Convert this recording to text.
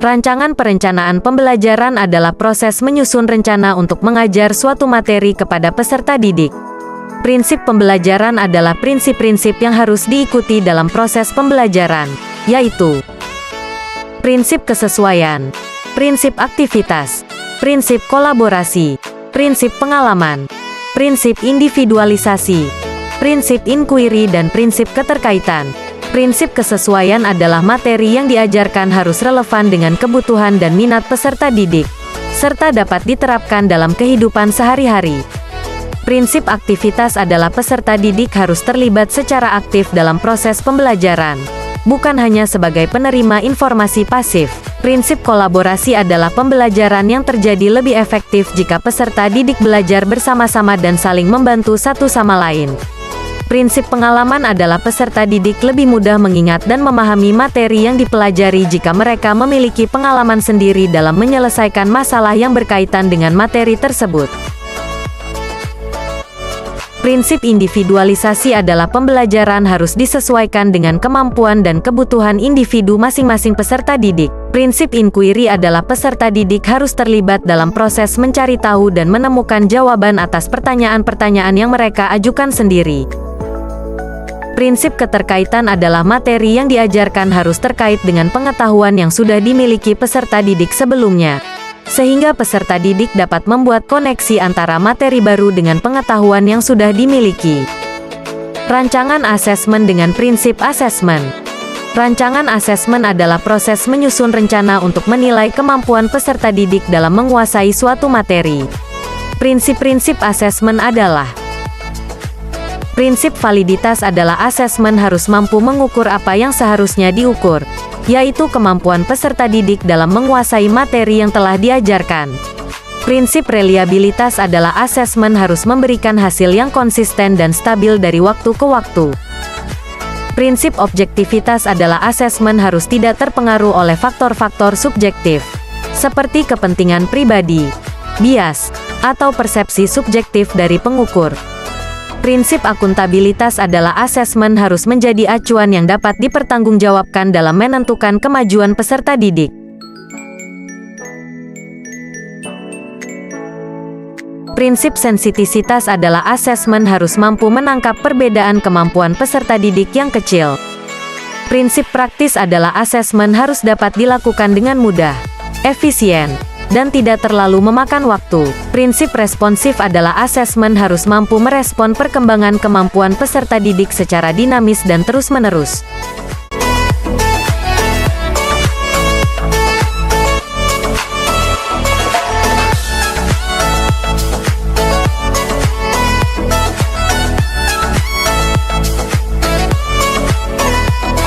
Rancangan perencanaan pembelajaran adalah proses menyusun rencana untuk mengajar suatu materi kepada peserta didik. Prinsip pembelajaran adalah prinsip-prinsip yang harus diikuti dalam proses pembelajaran, yaitu prinsip kesesuaian, prinsip aktivitas, prinsip kolaborasi, prinsip pengalaman, prinsip individualisasi, prinsip inquiry dan prinsip keterkaitan. Prinsip kesesuaian adalah materi yang diajarkan harus relevan dengan kebutuhan dan minat peserta didik, serta dapat diterapkan dalam kehidupan sehari-hari. Prinsip aktivitas adalah peserta didik harus terlibat secara aktif dalam proses pembelajaran, bukan hanya sebagai penerima informasi pasif. Prinsip kolaborasi adalah pembelajaran yang terjadi lebih efektif jika peserta didik belajar bersama-sama dan saling membantu satu sama lain. Prinsip pengalaman adalah peserta didik lebih mudah mengingat dan memahami materi yang dipelajari jika mereka memiliki pengalaman sendiri dalam menyelesaikan masalah yang berkaitan dengan materi tersebut. Prinsip individualisasi adalah pembelajaran harus disesuaikan dengan kemampuan dan kebutuhan individu masing-masing peserta didik. Prinsip inquiry adalah peserta didik harus terlibat dalam proses mencari tahu dan menemukan jawaban atas pertanyaan-pertanyaan yang mereka ajukan sendiri. Prinsip keterkaitan adalah materi yang diajarkan harus terkait dengan pengetahuan yang sudah dimiliki peserta didik sebelumnya, sehingga peserta didik dapat membuat koneksi antara materi baru dengan pengetahuan yang sudah dimiliki. Rancangan asesmen dengan prinsip asesmen. Rancangan asesmen adalah proses menyusun rencana untuk menilai kemampuan peserta didik dalam menguasai suatu materi. Prinsip-prinsip asesmen adalah: prinsip validitas adalah asesmen harus mampu mengukur apa yang seharusnya diukur, yaitu kemampuan peserta didik dalam menguasai materi yang telah diajarkan. Prinsip reliabilitas adalah asesmen harus memberikan hasil yang konsisten dan stabil dari waktu ke waktu. Prinsip objektivitas adalah asesmen harus tidak terpengaruh oleh faktor-faktor subjektif, seperti kepentingan pribadi, bias, atau persepsi subjektif dari pengukur. Prinsip akuntabilitas adalah asesmen harus menjadi acuan yang dapat dipertanggungjawabkan dalam menentukan kemajuan peserta didik. Prinsip sensitisitas adalah asesmen harus mampu menangkap perbedaan kemampuan peserta didik yang kecil. Prinsip praktis adalah asesmen harus dapat dilakukan dengan mudah, efisien, dan tidak terlalu memakan waktu. Prinsip responsif adalah asesmen harus mampu merespon perkembangan kemampuan peserta didik secara dinamis dan terus-menerus.